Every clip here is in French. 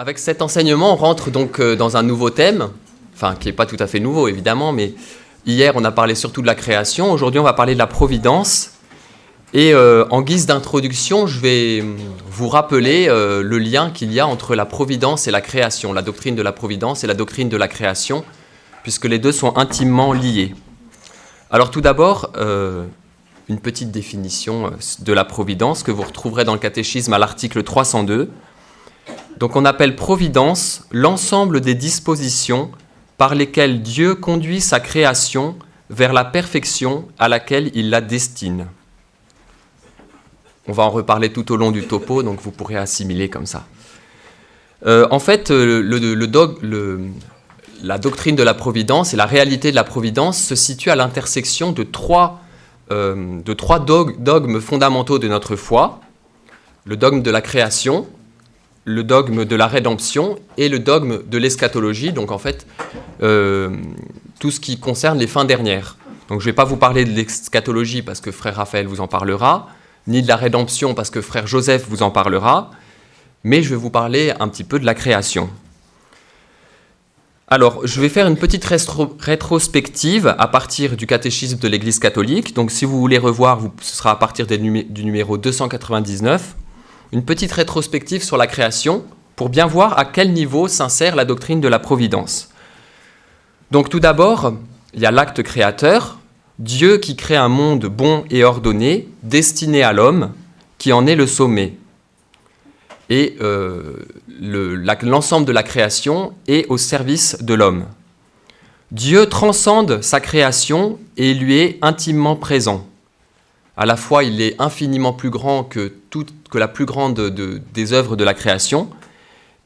Avec cet enseignement, on rentre donc dans un nouveau thème, enfin qui n'est pas tout à fait nouveau évidemment, mais hier on a parlé surtout de la création, aujourd'hui on va parler de la providence. Et en guise d'introduction, je vais vous rappeler le lien qu'il y a entre la providence et la création, la doctrine de la providence et la doctrine de la création, puisque les deux sont intimement liés. Alors tout d'abord, une petite définition de la providence que vous retrouverez dans le catéchisme à l'article 302. Donc on appelle providence l'ensemble des dispositions par lesquelles Dieu conduit sa création vers la perfection à laquelle il la destine. On va en reparler tout au long du topo, donc vous pourrez assimiler comme ça. En fait, la doctrine de la providence et la réalité de la providence se situent à l'intersection de trois dogmes fondamentaux de notre foi. Le dogme de la création, le dogme de la rédemption et le dogme de l'eschatologie, donc en fait, tout ce qui concerne les fins dernières. Donc je ne vais pas vous parler de l'eschatologie parce que frère Raphaël vous en parlera, ni de la rédemption parce que frère Joseph vous en parlera, mais je vais vous parler un petit peu de la création. Alors, je vais faire une petite rétrospective à partir du catéchisme de l'Église catholique. Donc, si vous voulez revoir, ce sera à partir du numéro 299. Une petite rétrospective sur la création pour bien voir à quel niveau s'insère la doctrine de la providence. Donc, tout d'abord, il y a l'acte créateur, Dieu qui crée un monde bon et ordonné, destiné à l'homme, qui en est le sommet. Et l'ensemble de la création est au service de l'homme. Dieu transcende sa création et lui est intimement présent. À la fois, il est infiniment plus grand que la plus grande des œuvres de la création,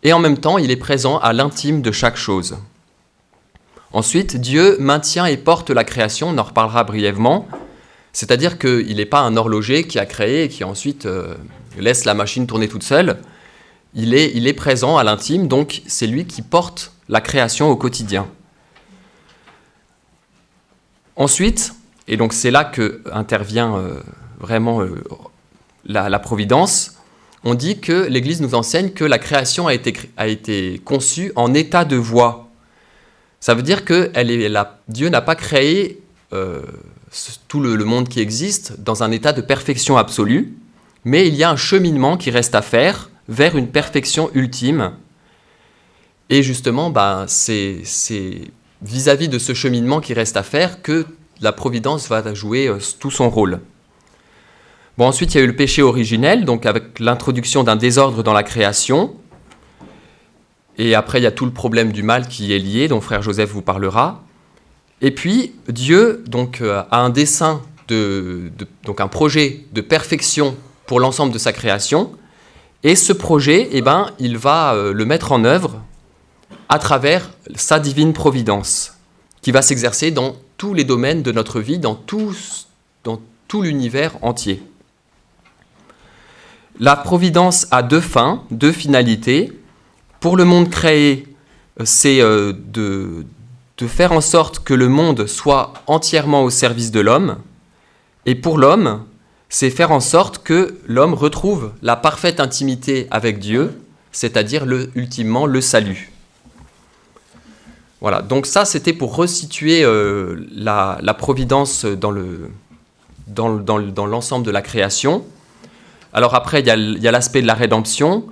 et en même temps, il est présent à l'intime de chaque chose. Ensuite, Dieu maintient et porte la création, on en reparlera brièvement, c'est-à-dire qu'il n'est pas un horloger qui a créé et qui ensuite laisse la machine tourner toute seule. Il est présent à l'intime, donc c'est lui qui porte la création au quotidien. Ensuite, et donc c'est là que intervient vraiment la providence, on dit que l'Église nous enseigne que la création a été conçue en état de voie. Ça veut dire que Dieu n'a pas créé tout le monde qui existe dans un état de perfection absolue, mais il y a un cheminement qui reste à faire vers une perfection ultime. Et justement, c'est vis-à-vis de ce cheminement qui reste à faire que la providence va jouer tout son rôle. Bon, ensuite, il y a eu le péché originel, donc avec l'introduction d'un désordre dans la création. Et après, il y a tout le problème du mal qui est lié, dont frère Joseph vous parlera. Et puis, Dieu donc, a un dessein, donc un projet de perfection pour l'ensemble de sa création. Et ce projet, il va le mettre en œuvre à travers sa divine providence, qui va s'exercer dans tous les domaines de notre vie, dans tout l'univers entier. La providence a deux fins, deux finalités. Pour le monde créé, c'est de faire en sorte que le monde soit entièrement au service de l'homme. Et pour l'homme, c'est faire en sorte que l'homme retrouve la parfaite intimité avec Dieu, c'est-à-dire ultimement le salut. Voilà, donc ça c'était pour resituer la providence dans l'ensemble de la création. Alors après, il y a l'aspect de la rédemption.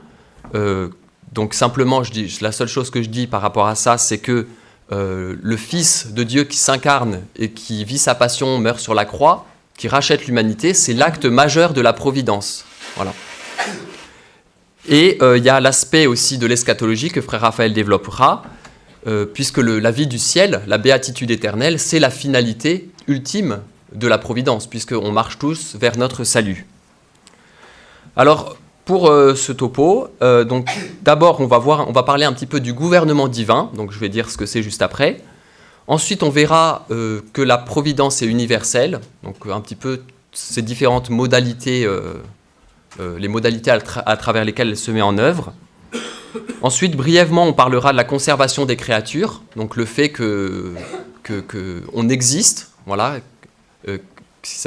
Donc simplement, la seule chose que je dis par rapport à ça, c'est que le Fils de Dieu qui s'incarne et qui vit sa passion, meurt sur la croix, qui rachète l'humanité, c'est l'acte majeur de la providence. Voilà. Et il y a l'aspect aussi de l'eschatologie que frère Raphaël développera, puisque la vie du ciel, la béatitude éternelle, c'est la finalité ultime de la providence, puisqu'on marche tous vers notre salut. Alors, pour ce topo, donc d'abord on va parler un petit peu du gouvernement divin, donc je vais dire ce que c'est juste après. Ensuite, on verra que la providence est universelle, donc un petit peu ces différentes modalités, les modalités à travers lesquelles elle se met en œuvre. Ensuite, brièvement, on parlera de la conservation des créatures, donc le fait qu'on existe, voilà,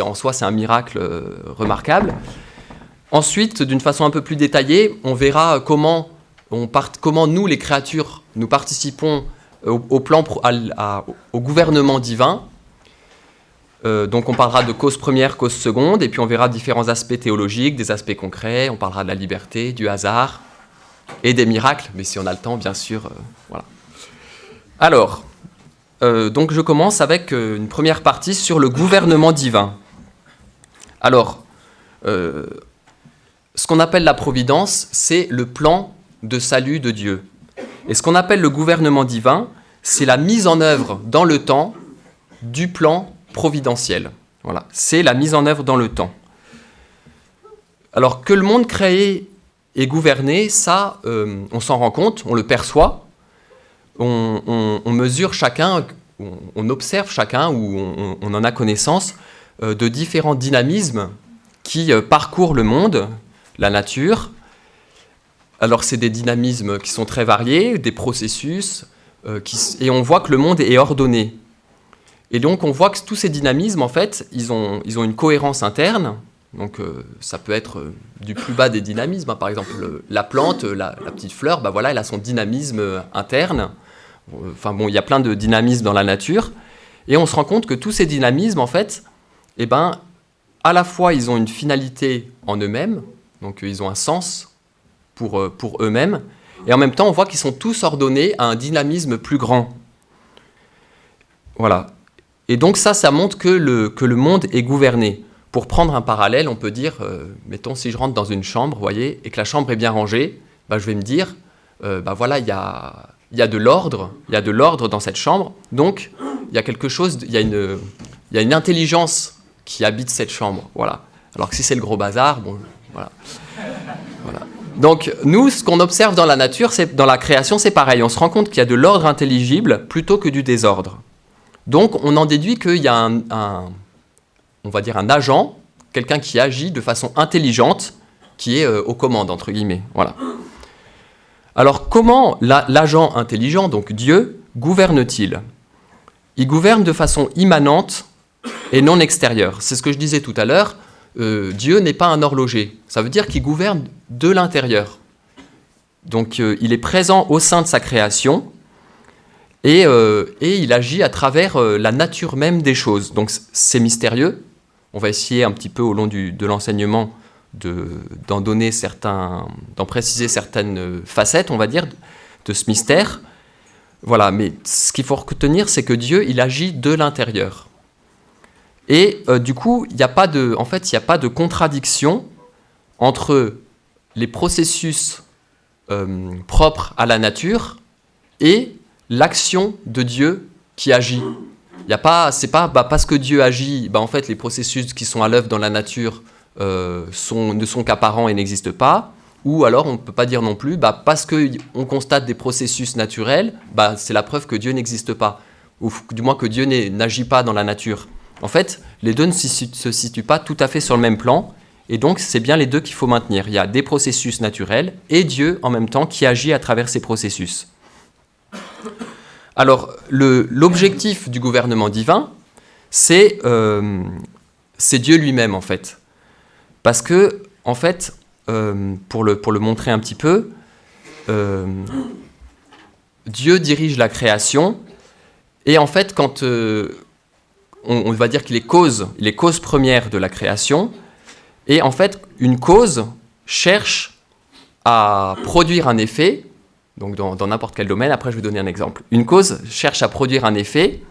en soi c'est un miracle remarquable. Ensuite, d'une façon un peu plus détaillée, on verra comment comment nous, les créatures, nous participons au gouvernement divin. Donc on parlera de cause première, cause seconde, et puis on verra différents aspects théologiques, des aspects concrets, on parlera de la liberté, du hasard et des miracles, mais si on a le temps, bien sûr. Voilà. Alors, donc je commence avec une première partie sur le gouvernement divin. Alors, ce qu'on appelle la providence, c'est le plan de salut de Dieu. Et ce qu'on appelle le gouvernement divin, c'est la mise en œuvre dans le temps du plan providentiel. Voilà, c'est la mise en œuvre dans le temps. Alors que le monde créé et gouverné, ça, on s'en rend compte, on le perçoit, on mesure chacun, on observe chacun, ou on en a connaissance de différents dynamismes qui parcourent le monde, la nature. Alors c'est des dynamismes qui sont très variés, des processus, et on voit que le monde est ordonné. Et donc on voit que tous ces dynamismes, en fait, ils ont une cohérence interne. Donc ça peut être du plus bas des dynamismes. Par exemple, la plante, la petite fleur, bah voilà, elle a son dynamisme interne. Enfin bon, il y a plein de dynamismes dans la nature. Et on se rend compte que tous ces dynamismes, en fait, eh ben, à la fois, ils ont une finalité en eux-mêmes, donc ils ont un sens pour eux-mêmes, et en même temps, on voit qu'ils sont tous ordonnés à un dynamisme plus grand. Voilà. Et donc ça montre que le monde est gouverné. Pour prendre un parallèle, on peut dire, mettons, si je rentre dans une chambre, voyez, et que la chambre est bien rangée, bah, je vais me dire, voilà, il y a de l'ordre dans cette chambre, donc il y a quelque chose, il y a une intelligence qui habite cette chambre, voilà. Alors que si c'est le gros bazar, bon, voilà. Donc nous, ce qu'on observe dans la nature, dans la création, c'est pareil. On se rend compte qu'il y a de l'ordre intelligible plutôt que du désordre. Donc on en déduit qu'il y a on va dire un agent, quelqu'un qui agit de façon intelligente, qui est aux commandes, entre guillemets. Voilà. Alors comment l'agent intelligent, donc Dieu, gouverne-t-il ? Il gouverne de façon immanente et non extérieure. C'est ce que je disais tout à l'heure. Dieu n'est pas un horloger. Ça veut dire qu'il gouverne de l'intérieur. Donc il est présent au sein de sa création et il agit à travers la nature même des choses. Donc c'est mystérieux. On va essayer un petit peu au long de l'enseignement d'en préciser certaines facettes, on va dire, de ce mystère. Voilà, mais ce qu'il faut retenir, c'est que Dieu, il agit de l'intérieur. Et du coup, il n'y a pas de contradiction entre les processus propres à la nature et l'action de Dieu qui agit. C'est pas parce que Dieu agit, en fait, les processus qui sont à l'œuvre dans la nature ne sont qu'apparents et n'existent pas. Ou alors, on ne peut pas dire non plus, parce qu'on constate des processus naturels, c'est la preuve que Dieu n'existe pas. Ou du moins que Dieu n'agit pas dans la nature. En fait, les deux ne se situent pas tout à fait sur le même plan, et donc c'est bien les deux qu'il faut maintenir. Il y a des processus naturels et Dieu en même temps qui agit à travers ces processus. Alors, l'objectif du gouvernement divin, c'est Dieu lui-même, en fait. Parce que, en fait, pour le montrer un petit peu, Dieu dirige la création, et en fait, quand on va dire qu'il est cause première de la création, et en fait, une cause cherche à produire un effet, donc dans n'importe quel domaine. Après, je vais donner un exemple. Une cause cherche à produire un effet,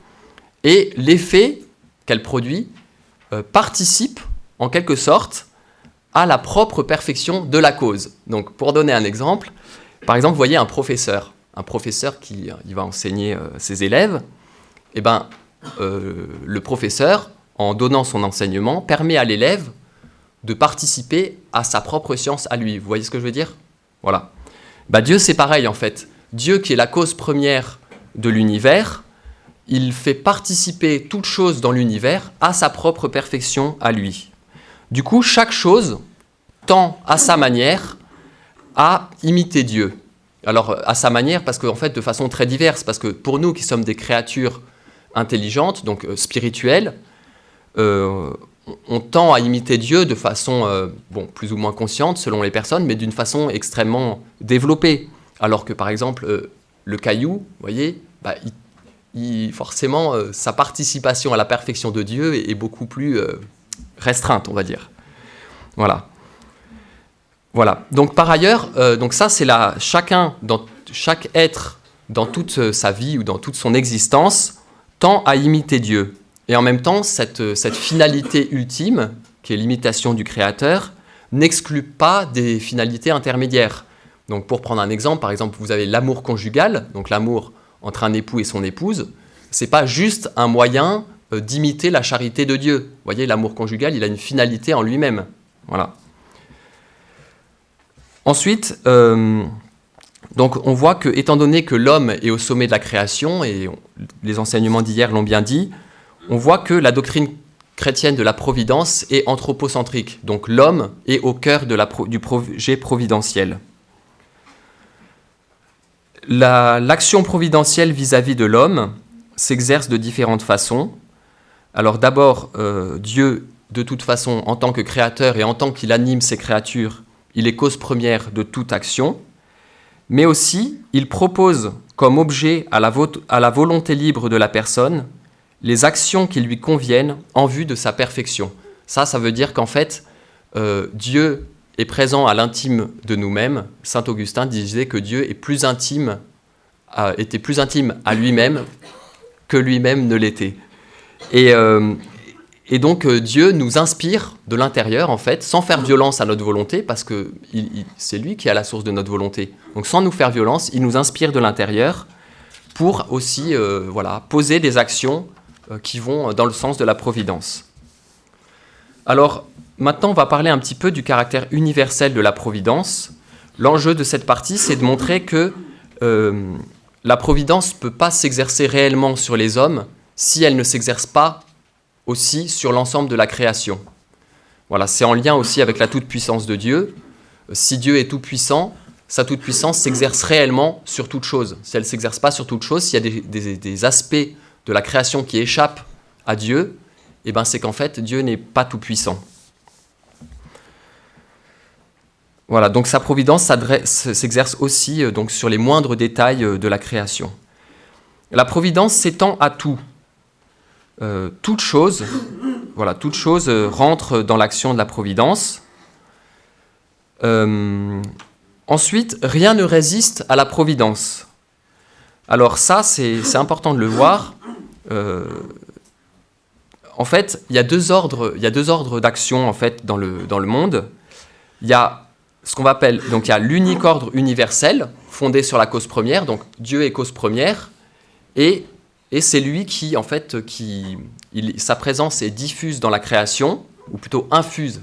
et l'effet qu'elle produit participe, en quelque sorte, à la propre perfection de la cause. Donc, pour donner un exemple, par exemple, vous voyez un professeur qui il va enseigner ses élèves, et le professeur, en donnant son enseignement, permet à l'élève de participer à sa propre science à lui. Vous voyez ce que je veux dire ? Voilà. Dieu, c'est pareil, en fait. Dieu, qui est la cause première de l'univers, il fait participer toute chose dans l'univers à sa propre perfection à lui. Du coup, chaque chose tend à sa manière à imiter Dieu. Alors, à sa manière, parce qu'en fait, de façon très diverse, parce que pour nous qui sommes des créatures intelligentes, donc spirituelles, on tend à imiter Dieu de façon plus ou moins consciente selon les personnes, mais d'une façon extrêmement développée. Alors que par exemple, le caillou, vous voyez, bah, forcément, sa participation à la perfection de Dieu est beaucoup plus restreinte, on va dire. Voilà. Voilà. Donc par ailleurs, donc ça c'est chaque être dans toute sa vie ou dans toute son existence tend à imiter Dieu. Et en même temps, cette finalité ultime, qui est l'imitation du Créateur, n'exclut pas des finalités intermédiaires. Donc pour prendre un exemple, par exemple, vous avez l'amour conjugal, donc l'amour entre un époux et son épouse. C'est pas juste un moyen d'imiter la charité de Dieu. Vous voyez, l'amour conjugal, il a une finalité en lui-même. Voilà. Ensuite, donc on voit que, étant donné que l'homme est au sommet de la création, et les enseignements d'hier l'ont bien dit, on voit que la doctrine chrétienne de la providence est anthropocentrique. Donc l'homme est au cœur du projet providentiel. L'action providentielle vis-à-vis de l'homme s'exerce de différentes façons. Alors d'abord, Dieu, de toute façon, en tant que créateur et en tant qu'il anime ses créatures, il est cause première de toute action, mais aussi il propose comme objet à la volonté libre de la personne les actions qui lui conviennent en vue de sa perfection. Ça veut dire qu'en fait, Dieu est présent à l'intime de nous-mêmes. Saint Augustin disait que Dieu était plus intime à lui-même que lui-même ne l'était. Et donc Dieu nous inspire de l'intérieur, en fait, sans faire violence à notre volonté, parce que c'est lui qui est à la source de notre volonté. Donc sans nous faire violence, il nous inspire de l'intérieur pour aussi poser des actions qui vont dans le sens de la providence. Alors maintenant, on va parler un petit peu du caractère universel de la providence. L'enjeu de cette partie, c'est de montrer que la providence ne peut pas s'exercer réellement sur les hommes si elle ne s'exerce pas aussi sur l'ensemble de la création. Voilà, c'est en lien aussi avec la toute-puissance de Dieu. Si Dieu est tout-puissant, sa toute-puissance s'exerce réellement sur toute chose. Si elle ne s'exerce pas sur toute chose, s'il y a des aspects de la création qui échappent à Dieu, eh ben c'est qu'en fait, Dieu n'est pas tout-puissant. Voilà, donc sa providence s'exerce aussi donc, sur les moindres détails de la création. La providence s'étend à tout. Toute chose rentre dans l'action de la providence. Ensuite, rien ne résiste à la providence. Alors ça, c'est important de le voir. En fait, il y a deux ordres d'action en fait dans le monde. Il y a ce qu'on appelle, donc il y a l'unique ordre universel fondé sur la cause première. Donc Dieu est cause première et c'est lui qui, en fait, sa présence est diffuse dans la création, ou plutôt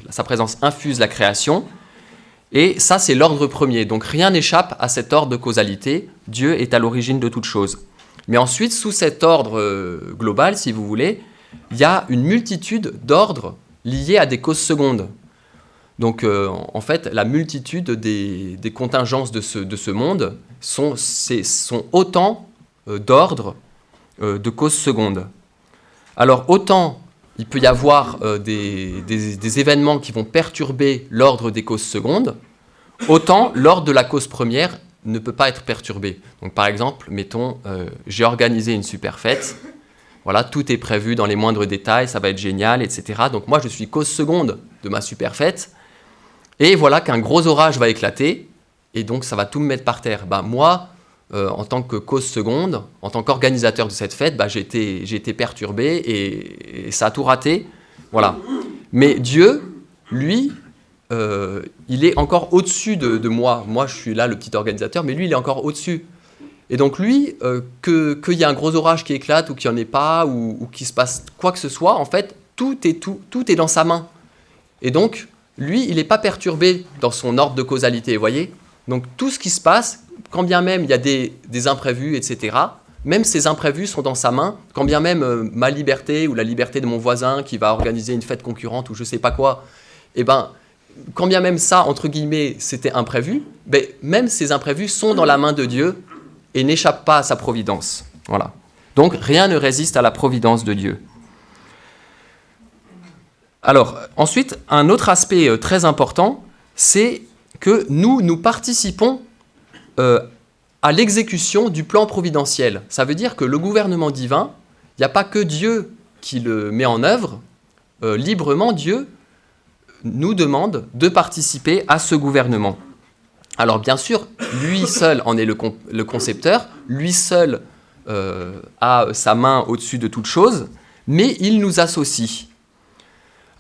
sa présence infuse la création, et ça, c'est l'ordre premier. Donc rien n'échappe à cet ordre de causalité. Dieu est à l'origine de toute chose. Mais ensuite, sous cet ordre global, si vous voulez, il y a une multitude d'ordres liés à des causes secondes. Donc, en fait, la multitude des contingences de ce monde sont autant d'ordres de causes secondes. Alors, autant il peut y avoir des événements qui vont perturber l'ordre des causes secondes, autant l'ordre de la cause première ne peut pas être perturbé. Donc, par exemple, mettons, j'ai organisé une super fête, voilà, tout est prévu dans les moindres détails, ça va être génial, etc. Donc, moi, je suis cause seconde de ma super fête, et voilà qu'un gros orage va éclater, et donc ça va tout me mettre par terre. Moi, en tant que cause seconde, en tant qu'organisateur de cette fête, j'ai été perturbé et ça a tout raté. Voilà. Mais Dieu, lui, il est encore au-dessus de moi. Moi, je suis là, le petit organisateur, mais lui, il est encore au-dessus. Et donc lui, qu'il y ait un gros orage qui éclate ou qu'il n'y en ait pas, ou qu'il se passe quoi que ce soit, en fait, tout est dans sa main. Et donc, lui, il n'est pas perturbé dans son ordre de causalité, vous voyez ? Donc tout ce qui se passe, quand bien même il y a des imprévus, etc., même ces imprévus sont dans sa main, quand bien même ma liberté ou la liberté de mon voisin qui va organiser une fête concurrente ou je ne sais pas quoi, quand bien même ça, entre guillemets, c'était imprévu, même ces imprévus sont dans la main de Dieu et n'échappent pas à sa providence. Voilà. Donc rien ne résiste à la providence de Dieu. Alors, ensuite, un autre aspect très important, c'est que nous participons à l'exécution du plan providentiel. Ça veut dire que le gouvernement divin, il n'y a pas que Dieu qui le met en œuvre. Librement, Dieu nous demande de participer à ce gouvernement. Alors bien sûr, lui seul en est le concepteur, lui seul a sa main au-dessus de toute chose, mais il nous associe.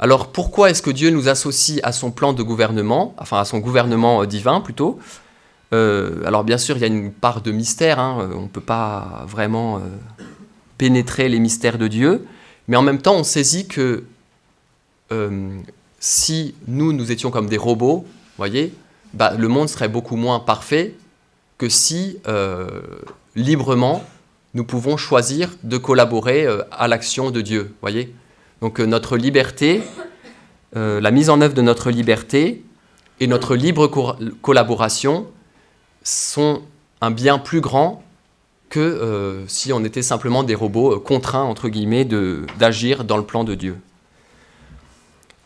Alors pourquoi est-ce que Dieu nous associe à son plan de gouvernement, enfin à son gouvernement divin plutôt? Alors bien sûr, il y a une part de mystère, hein, on ne peut pas vraiment pénétrer les mystères de Dieu, mais en même temps on saisit que si nous étions comme des robots, voyez, le monde serait beaucoup moins parfait que si librement nous pouvons choisir de collaborer à l'action de Dieu, voyez. Donc notre liberté, la mise en œuvre de notre liberté et notre libre collaboration sont un bien plus grand que si on était simplement des robots contraints, entre guillemets, d'agir dans le plan de Dieu.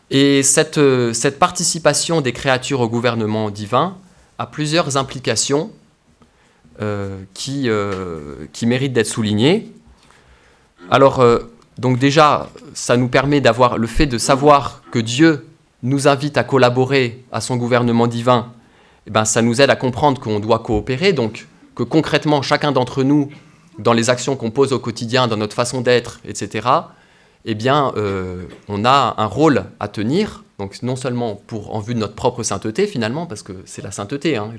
Et cette participation des créatures au gouvernement divin a plusieurs implications qui méritent d'être soulignées. Alors, donc déjà, ça nous permet d'avoir le fait de savoir que Dieu nous invite à collaborer à son gouvernement divin. Eh ben, ça nous aide à comprendre qu'on doit coopérer, donc que concrètement, chacun d'entre nous, dans les actions qu'on pose au quotidien, dans notre façon d'être, etc., eh bien, on a un rôle à tenir, donc non seulement en vue de notre propre sainteté, finalement, parce que c'est la sainteté, hein,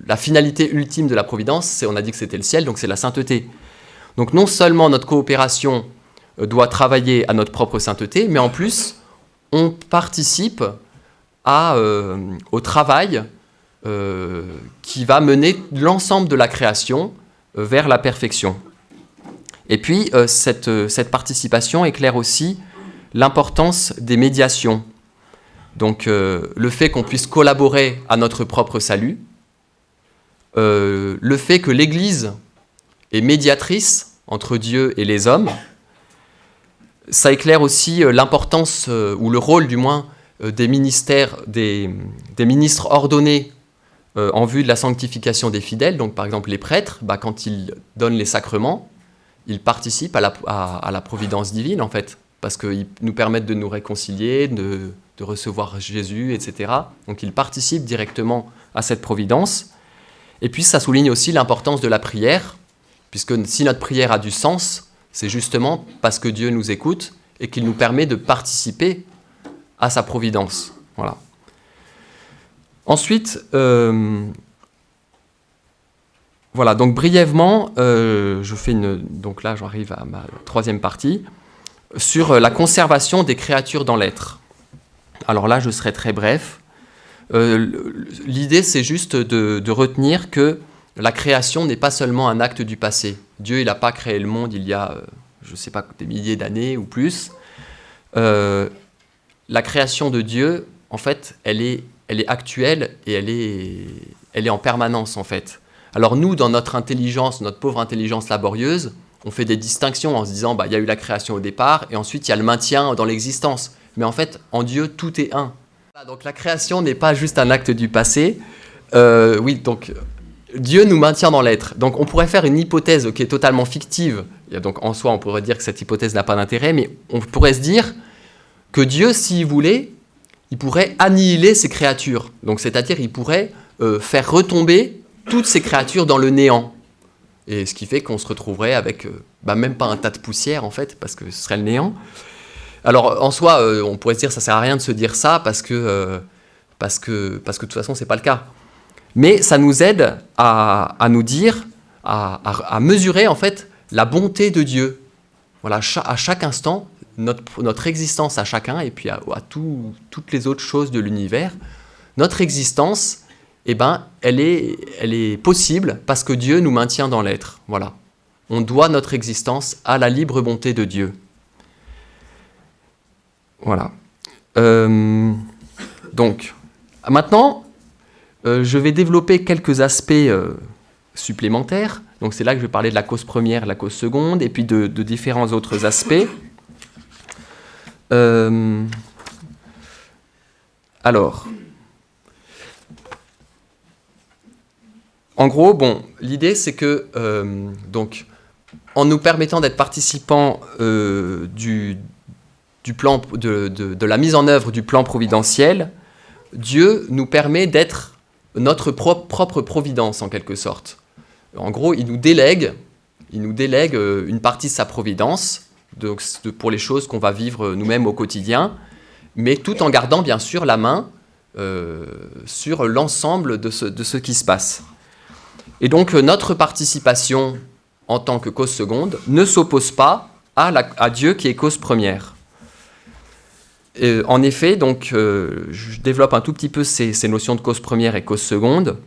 la finalité ultime de la providence, on a dit que c'était le ciel, donc c'est la sainteté. Donc non seulement notre coopération doit travailler à notre propre sainteté, mais en plus, on participe au travail qui va mener l'ensemble de la création vers la perfection. Et puis, cette participation éclaire aussi l'importance des médiations. Donc, le fait qu'on puisse collaborer à notre propre salut, le fait que l'Église est médiatrice entre Dieu et les hommes, ça éclaire aussi l'importance, ou le rôle du moins, des ministères, des ministres ordonnés en vue de la sanctification des fidèles. Donc, par exemple, les prêtres, quand ils donnent les sacrements, ils participent à la providence divine, en fait, parce qu'ils nous permettent de nous réconcilier, de recevoir Jésus, etc. Donc, ils participent directement à cette providence. Et puis, ça souligne aussi l'importance de la prière, puisque si notre prière a du sens, c'est justement parce que Dieu nous écoute et qu'il nous permet de participer à sa providence. Voilà. Ensuite, voilà, donc brièvement, je fais donc là, j'arrive à ma troisième partie, sur la conservation des créatures dans l'être. Alors là, je serai très bref. L'idée, c'est juste de retenir que la création n'est pas seulement un acte du passé. Dieu, il n'a pas créé le monde il y a, je ne sais pas, des milliers d'années ou plus. La création de Dieu, en fait, elle est actuelle et elle est en permanence, en fait. Alors nous, dans notre intelligence, notre pauvre intelligence laborieuse, on fait des distinctions en se disant il y a eu la création au départ et ensuite il y a le maintien dans l'existence. Mais en fait, en Dieu, tout est un. Donc la création n'est pas juste un acte du passé. Oui, donc Dieu nous maintient dans l'être. Donc on pourrait faire une hypothèse qui est totalement fictive. Et donc en soi, on pourrait dire que cette hypothèse n'a pas d'intérêt, mais on pourrait se dire que Dieu, s'il voulait, il pourrait annihiler ses créatures. Donc c'est-à-dire, il pourrait faire retomber toutes ces créatures dans le néant. Et ce qui fait qu'on se retrouverait avec même pas un tas de poussière, en fait, parce que ce serait le néant. Alors, en soi, on pourrait se dire que ça ne sert à rien de se dire ça, parce que de toute façon, ce n'est pas le cas. Mais ça nous aide à nous dire, à mesurer, en fait, la bonté de Dieu. Voilà, à chaque instant, notre existence à chacun, et puis à toutes les autres choses de l'univers, notre existence, elle est possible parce que Dieu nous maintient dans l'être. Voilà. On doit notre existence à la libre bonté de Dieu. Voilà. Donc, maintenant, je vais développer quelques aspects supplémentaires. Donc, c'est là que je vais parler de la cause première, la cause seconde, et puis de différents autres aspects. Alors, En gros, bon, l'idée c'est que donc, en nous permettant d'être participants du plan de la mise en œuvre du plan providentiel, Dieu nous permet d'être notre propre providence en quelque sorte. En gros, il nous délègue une partie de sa providence donc, pour les choses qu'on va vivre nous-mêmes au quotidien, mais tout en gardant bien sûr la main sur l'ensemble de ce qui se passe. Et donc notre participation en tant que cause seconde ne s'oppose pas à Dieu qui est cause première. En effet, donc, je développe un tout petit peu ces notions de cause première et cause seconde.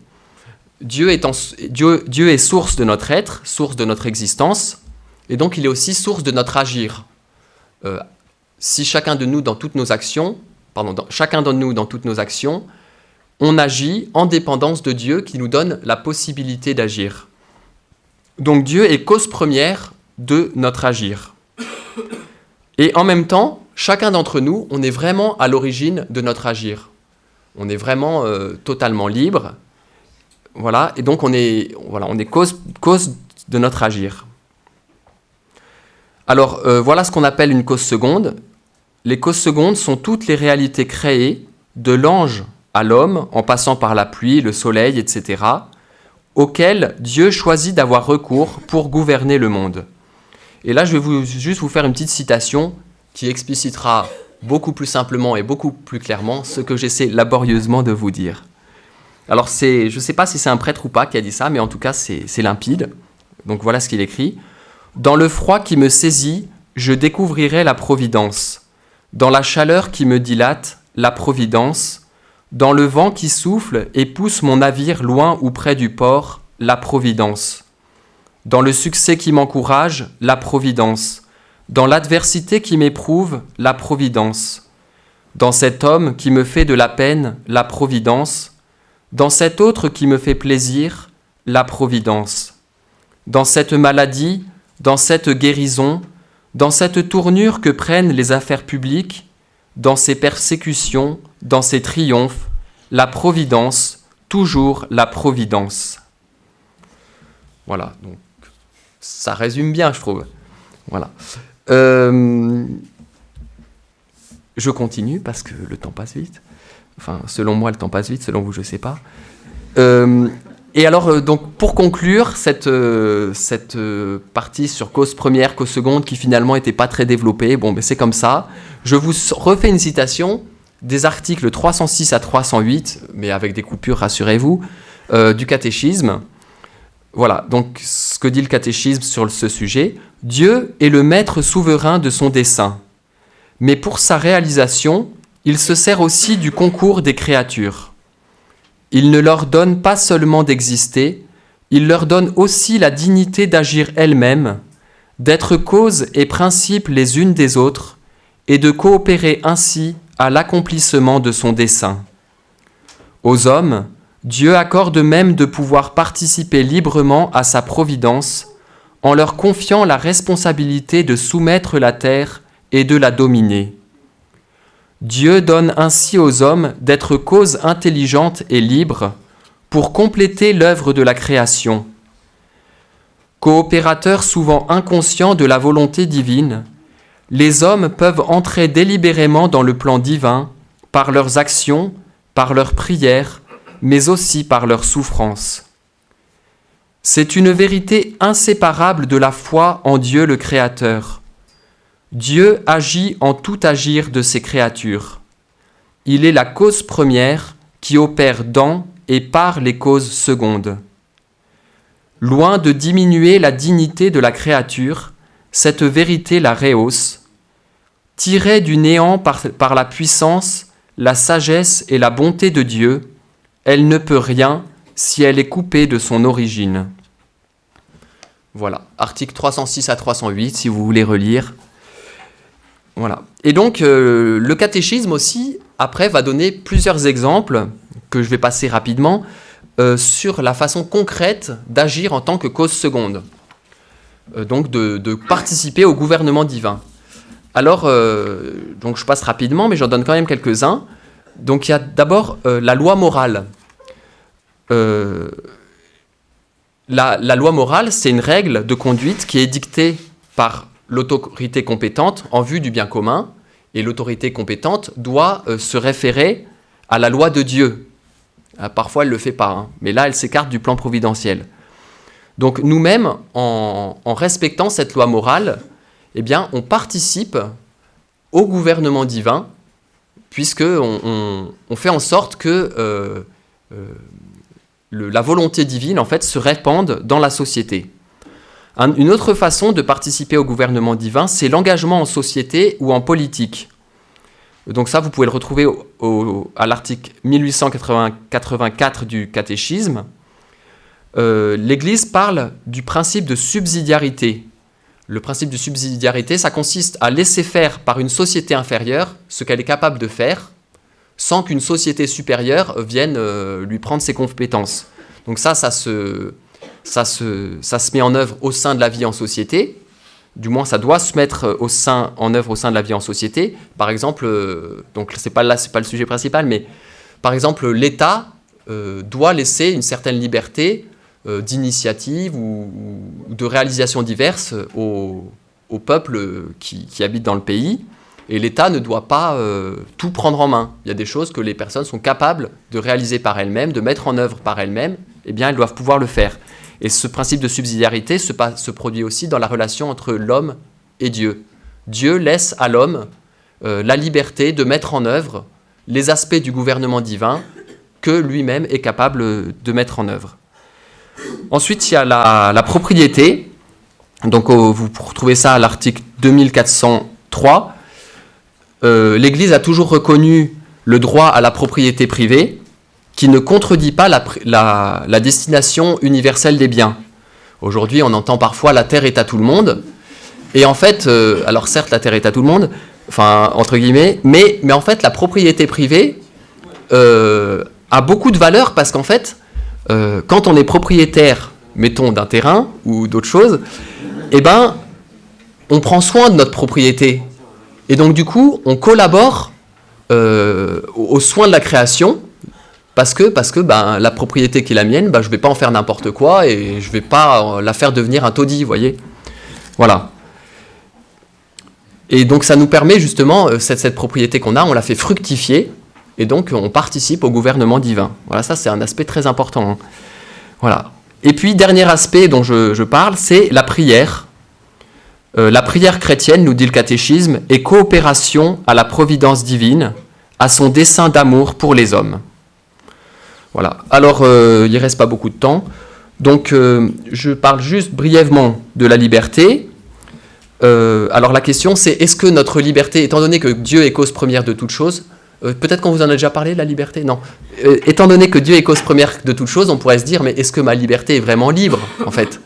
Dieu est source de notre être, source de notre existence, et donc il est aussi source de notre agir. Si chacun de nous dans toutes nos actions, on agit en dépendance de Dieu qui nous donne la possibilité d'agir. Donc Dieu est cause première de notre agir. Et en même temps, chacun d'entre nous, on est vraiment à l'origine de notre agir. On est vraiment totalement libre. Voilà, et donc on est cause de notre agir. Alors, voilà ce qu'on appelle une cause seconde. Les causes secondes sont toutes les réalités créées, de l'ange à l'homme, en passant par la pluie, le soleil, etc., auxquelles Dieu choisit d'avoir recours pour gouverner le monde. Et là, je vais juste vous faire une petite citation qui explicitera beaucoup plus simplement et beaucoup plus clairement ce que j'essaie laborieusement de vous dire. Alors, je ne sais pas si c'est un prêtre ou pas qui a dit ça, mais en tout cas, c'est limpide. Donc voilà ce qu'il écrit. « Dans le froid qui me saisit, je découvrirai la providence. Dans la chaleur qui me dilate, la providence. Dans le vent qui souffle et pousse mon navire loin ou près du port, la providence. Dans le succès qui m'encourage, la providence. Dans l'adversité qui m'éprouve, la providence. Dans cet homme qui me fait de la peine, la providence. Dans cet autre qui me fait plaisir, la providence. Dans cette maladie, dans cette guérison, dans cette tournure que prennent les affaires publiques, dans ces persécutions, dans ces triomphes, la providence, toujours la providence. » Voilà, donc ça résume bien, je trouve. Voilà. Je continue parce que le temps passe vite. Enfin, selon moi, le temps passe vite, selon vous, je ne sais pas. Et alors, donc, pour conclure cette partie sur cause première, cause seconde, qui finalement n'était pas très développée, bon, ben c'est comme ça. Je vous refais une citation des articles 306 à 308, mais avec des coupures, rassurez-vous, du catéchisme. Voilà, donc ce que dit le catéchisme sur ce sujet. « Dieu est le maître souverain de son dessein, mais pour sa réalisation, il se sert aussi du concours des créatures. Il ne leur donne pas seulement d'exister, il leur donne aussi la dignité d'agir elles-mêmes, d'être cause et principe les unes des autres, et de coopérer ainsi à l'accomplissement de son dessein. Aux hommes, Dieu accorde même de pouvoir participer librement à sa providence, en leur confiant la responsabilité de soumettre la terre et de la dominer. Dieu donne ainsi aux hommes d'être cause intelligente et libre pour compléter l'œuvre de la création. Coopérateurs souvent inconscients de la volonté divine, les hommes peuvent entrer délibérément dans le plan divin par leurs actions, par leurs prières, mais aussi par leurs souffrances. C'est une vérité inséparable de la foi en Dieu le Créateur. Dieu agit en tout agir de ses créatures. Il est la cause première qui opère dans et par les causes secondes. Loin de diminuer la dignité de la créature, cette vérité la rehausse. Tirée du néant par la puissance, la sagesse et la bonté de Dieu, elle ne peut rien si elle est coupée de son origine. Voilà, article 306 à 308, si vous voulez relire. Voilà. Et donc, le catéchisme aussi, après, va donner plusieurs exemples, que je vais passer rapidement, sur la façon concrète d'agir en tant que cause seconde. Donc, de participer au gouvernement divin. Alors, donc je passe rapidement, mais j'en donne quand même quelques-uns. Donc, il y a d'abord la loi morale. la loi morale, c'est une règle de conduite qui est dictée par l'autorité compétente en vue du bien commun, et l'autorité compétente doit se référer à la loi de Dieu. Parfois, elle ne le fait pas, hein, mais là, elle s'écarte du plan providentiel. Donc, nous-mêmes, en respectant cette loi morale, eh bien, on participe au gouvernement divin, puisqu'on fait en sorte que la volonté divine, en fait, se répande dans la société. Une autre façon de participer au gouvernement divin, c'est l'engagement en société ou en politique. Donc ça, vous pouvez le retrouver à l'article 1884 du catéchisme. L'Église parle du principe de subsidiarité. Le principe de subsidiarité, ça consiste à laisser faire par une société inférieure ce qu'elle est capable de faire, sans qu'une société supérieure vienne lui prendre ses compétences. Donc ça se met en œuvre au sein de la vie en société. Du moins, ça doit se mettre en œuvre au sein de la vie en société. Par exemple, donc c'est pas le sujet principal, mais par exemple, l'État doit laisser une certaine liberté d'initiative ou de réalisation diverses au peuple qui habite dans le pays. Et l'État ne doit pas tout prendre en main. Il y a des choses que les personnes sont capables de réaliser par elles-mêmes, de mettre en œuvre par elles-mêmes. Eh bien, elles doivent pouvoir le faire. Et ce principe de subsidiarité se produit aussi dans la relation entre l'homme et Dieu. Dieu laisse à l'homme la liberté de mettre en œuvre les aspects du gouvernement divin que lui-même est capable de mettre en œuvre. Ensuite, il y a la propriété. Donc, vous retrouvez ça à l'article 2403. L'Église a toujours reconnu le droit à la propriété privée, qui ne contredit pas la destination universelle des biens. Aujourd'hui, on entend parfois « la terre est à tout le monde ». Et en fait, alors certes, la terre est à tout le monde, enfin, entre guillemets, mais en fait, la propriété privée a beaucoup de valeur parce qu'en fait, quand on est propriétaire, mettons, d'un terrain ou d'autres choses, eh ben, on prend soin de notre propriété. Et donc, du coup, on collabore aux soins de la création, parce que ben, la propriété qui est la mienne, ben, je ne vais pas en faire n'importe quoi et je ne vais pas la faire devenir un taudis, vous voyez. Voilà. Et donc ça nous permet justement, cette propriété qu'on a, on la fait fructifier et donc on participe au gouvernement divin. Voilà, ça c'est un aspect très important. Hein. Voilà. Et puis, dernier aspect dont je parle, c'est la prière. La prière chrétienne, nous dit le catéchisme, est coopération à la providence divine, à son dessein d'amour pour les hommes. Voilà. Alors, il ne reste pas beaucoup de temps. Donc, je parle juste brièvement de la liberté. Alors, la question, c'est est-ce que notre liberté, étant donné que Dieu est cause première de toute chose, peut-être qu'on vous en a déjà parlé, la liberté ? Non. Étant donné que Dieu est cause première de toute chose, on pourrait se dire, mais est-ce que ma liberté est vraiment libre, en fait ?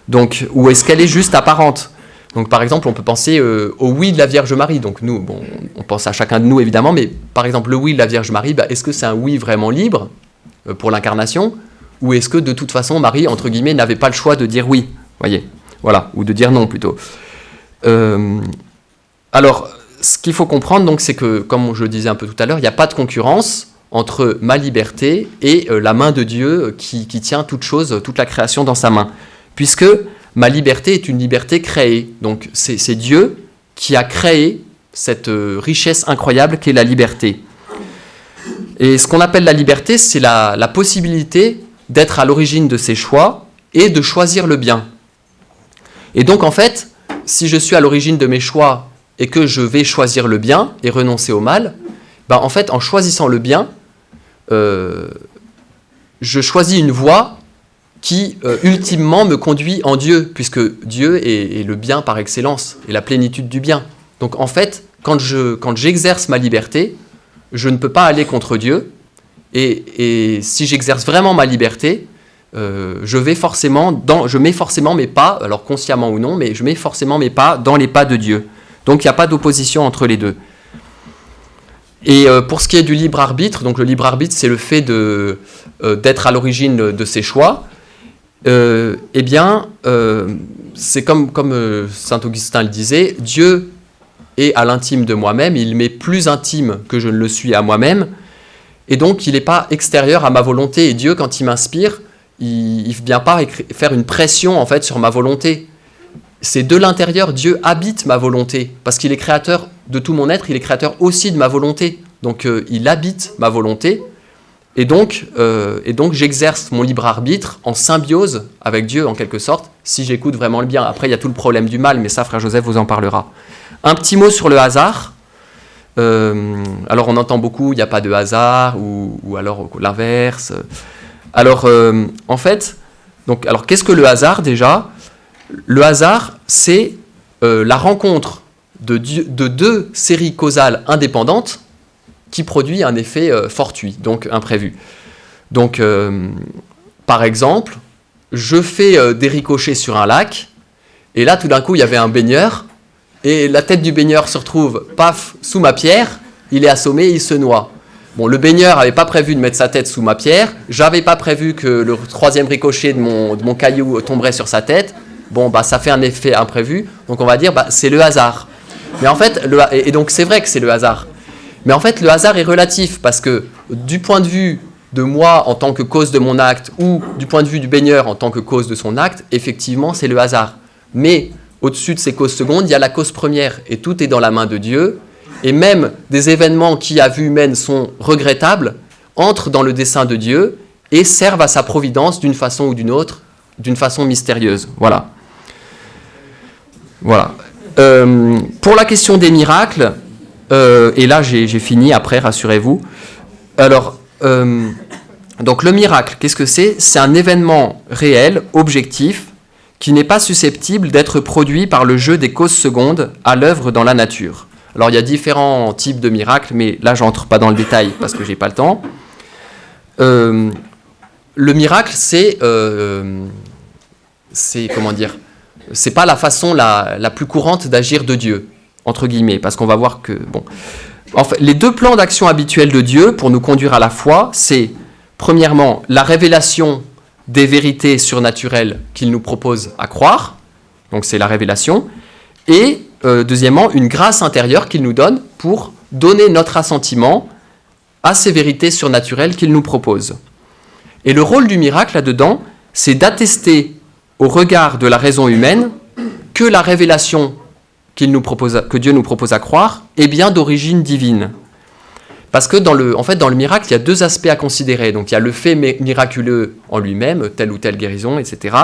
Donc, ou est-ce qu'elle est juste apparente ? Donc, par exemple, on peut penser au oui de la Vierge Marie. Donc, nous, bon, on pense à chacun de nous, évidemment, mais par exemple, le oui de la Vierge Marie, bah, est-ce que c'est un oui vraiment libre pour l'incarnation ? Ou est-ce que, de toute façon, Marie, entre guillemets, n'avait pas le choix de dire oui ? Voyez, voilà, ou de dire non, plutôt. Alors, ce qu'il faut comprendre, donc, c'est que, comme je le disais un peu tout à l'heure, il n'y a pas de concurrence entre ma liberté et la main de Dieu qui tient toute chose, toute la création dans sa main. Puisque ma liberté est une liberté créée. Donc, c'est Dieu qui a créé cette richesse incroyable qu'est la liberté. Et ce qu'on appelle la liberté, c'est la possibilité d'être à l'origine de ses choix et de choisir le bien. Et donc, en fait, si je suis à l'origine de mes choix et que je vais choisir le bien et renoncer au mal, ben, en fait, en choisissant le bien, je choisis une voie qui, ultimement, me conduit en Dieu, puisque Dieu est le bien par excellence, et la plénitude du bien. Donc, en fait, quand j'exerce ma liberté, je ne peux pas aller contre Dieu, et si j'exerce vraiment ma liberté, je mets forcément mes pas, alors consciemment ou non, mais je mets forcément mes pas dans les pas de Dieu. Donc, il n'y a pas d'opposition entre les deux. Et pour ce qui est du libre arbitre, donc le libre arbitre, c'est le fait d'être à l'origine de ses choix. Eh bien, c'est comme saint Augustin le disait, Dieu est à l'intime de moi-même, il m'est plus intime que je ne le suis à moi-même, et donc il n'est pas extérieur à ma volonté. Et Dieu, quand il m'inspire, il vient pas faire une pression en fait sur ma volonté. C'est de l'intérieur, Dieu habite ma volonté, parce qu'il est créateur de tout mon être, il est créateur aussi de ma volonté. Donc il habite ma volonté, et donc j'exerce mon libre arbitre en symbiose avec Dieu en quelque sorte, si j'écoute vraiment le bien. Après il y a tout le problème du mal, mais ça Frère Joseph vous en parlera. Un petit mot sur le hasard. Alors on entend beaucoup, il n'y a pas de hasard, ou alors l'inverse. Alors en fait, alors qu'est-ce que le hasard déjà ? Le hasard, c'est la rencontre de deux séries causales indépendantes qui produit un effet fortuit, donc imprévu. Donc, par exemple, je fais des ricochets sur un lac, et là, tout d'un coup, il y avait un baigneur, et la tête du baigneur se retrouve, paf, sous ma pierre, il est assommé, il se noie. Bon, le baigneur n'avait pas prévu de mettre sa tête sous ma pierre, j'avais pas prévu que le troisième ricochet de mon caillou tomberait sur sa tête. Bon, bah, ça fait un effet imprévu, donc on va dire, bah, c'est le hasard. Mais en fait, et donc c'est vrai que c'est le hasard. Mais en fait, le hasard est relatif, parce que du point de vue de moi en tant que cause de mon acte, ou du point de vue du baigneur en tant que cause de son acte, effectivement, c'est le hasard. Mais au-dessus de ces causes secondes, il y a la cause première, et tout est dans la main de Dieu. Et même des événements qui, à vue humaine, sont regrettables, entrent dans le dessein de Dieu, et servent à sa providence d'une façon ou d'une autre, d'une façon mystérieuse. Voilà. Voilà. Pour la question des miracles, et là j'ai fini, après rassurez-vous. Alors, donc le miracle, qu'est-ce que c'est ? C'est un événement réel, objectif, qui n'est pas susceptible d'être produit par le jeu des causes secondes à l'œuvre dans la nature. Alors il y a différents types de miracles, mais là j'entre pas dans le détail parce que j'ai pas le temps. Le miracle, c'est comment dire ? C'est pas la façon la plus courante d'agir de Dieu, entre guillemets, parce qu'on va voir que, bon... En fait, les deux plans d'action habituels de Dieu pour nous conduire à la foi, c'est, premièrement, la révélation des vérités surnaturelles qu'il nous propose à croire, donc c'est la révélation, et, deuxièmement, une grâce intérieure qu'il nous donne pour donner notre assentiment à ces vérités surnaturelles qu'il nous propose. Et le rôle du miracle, là-dedans, c'est d'attester au regard de la raison humaine que la révélation que Dieu nous propose à croire est bien d'origine divine. Parce que dans le miracle, il y a deux aspects à considérer. Donc il y a le fait miraculeux en lui-même, telle ou telle guérison, etc.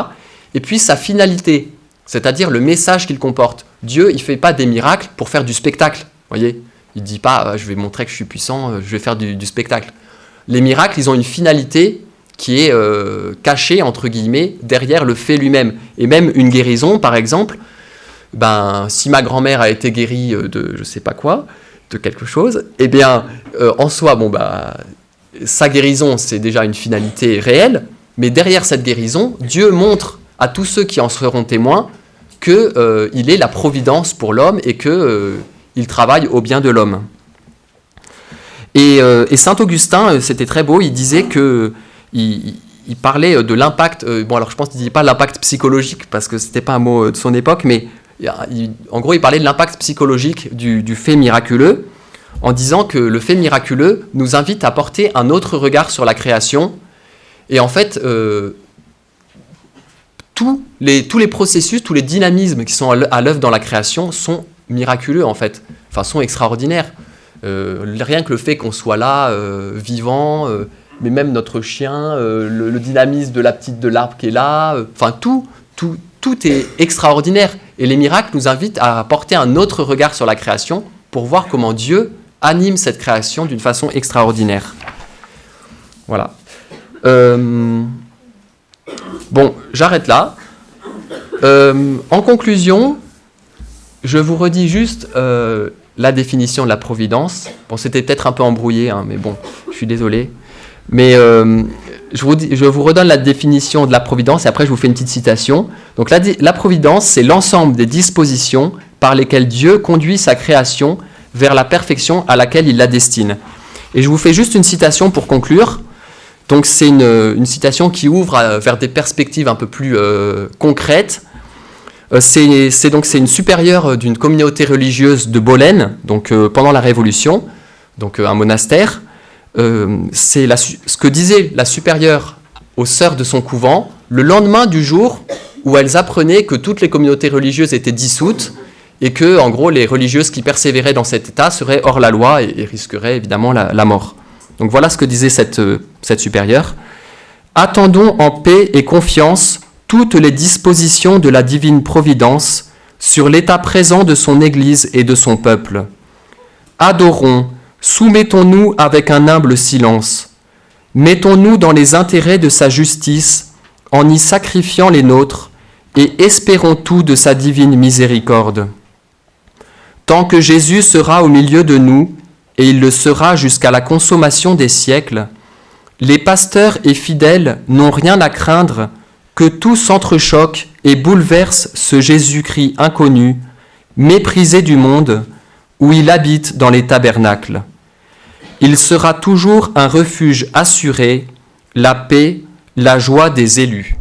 Et puis sa finalité, c'est-à-dire le message qu'il comporte. Dieu, il ne fait pas des miracles pour faire du spectacle. Voyez, il ne dit pas je vais montrer que je suis puissant, je vais faire du spectacle. Les miracles, ils ont une finalité qui est caché, entre guillemets, derrière le fait lui-même. Et même une guérison, par exemple, si ma grand-mère a été guérie de je sais pas quoi, de quelque chose, eh bien, en soi, sa guérison, c'est déjà une finalité réelle, mais derrière cette guérison, Dieu montre à tous ceux qui en seront témoins qu'il est la providence pour l'homme et qu'il travaille au bien de l'homme. Et saint Augustin, c'était très beau, il disait que il parlait de l'impact, alors je pense qu'il ne disait pas l'impact psychologique, parce que ce n'était pas un mot de son époque, mais en gros il parlait de l'impact psychologique du fait miraculeux, en disant que le fait miraculeux nous invite à porter un autre regard sur la création, et en fait, tous les processus, tous les dynamismes qui sont à l'œuvre dans la création sont miraculeux en fait, enfin sont extraordinaires. Rien que le fait qu'on soit là, vivant, mais même notre chien, le dynamisme de l'arbre qui est là, enfin tout est extraordinaire. Et les miracles nous invitent à porter un autre regard sur la création pour voir comment Dieu anime cette création d'une façon extraordinaire. Voilà. Bon, j'arrête là. En conclusion, je vous redis juste la définition de la providence. Bon, c'était peut-être un peu embrouillé, mais bon, je suis désolé. Mais je vous redonne la définition de la providence et après je vous fais une petite citation. Donc la providence, c'est l'ensemble des dispositions par lesquelles Dieu conduit sa création vers la perfection à laquelle il la destine. Et je vous fais juste une citation pour conclure. Donc c'est une citation qui ouvre vers des perspectives un peu plus concrètes. C'est une supérieure d'une communauté religieuse de Bolène, donc pendant la Révolution, donc un monastère. C'est ce que disait la supérieure aux sœurs de son couvent le lendemain du jour où elles apprenaient que toutes les communautés religieuses étaient dissoutes et que, en gros, les religieuses qui persévéraient dans cet état seraient hors la loi et risqueraient évidemment la mort. Donc voilà ce que disait cette supérieure. « Attendons en paix et confiance toutes les dispositions de la divine providence sur l'état présent de son Église et de son peuple. Adorons, soumettons-nous avec un humble silence. Mettons-nous dans les intérêts de sa justice en y sacrifiant les nôtres et espérons tout de sa divine miséricorde. Tant que Jésus sera au milieu de nous, et il le sera jusqu'à la consommation des siècles, les pasteurs et fidèles n'ont rien à craindre que tout s'entrechoque et bouleverse ce Jésus-Christ inconnu, méprisé du monde, où il habite dans les tabernacles. Il sera toujours un refuge assuré, la paix, la joie des élus. »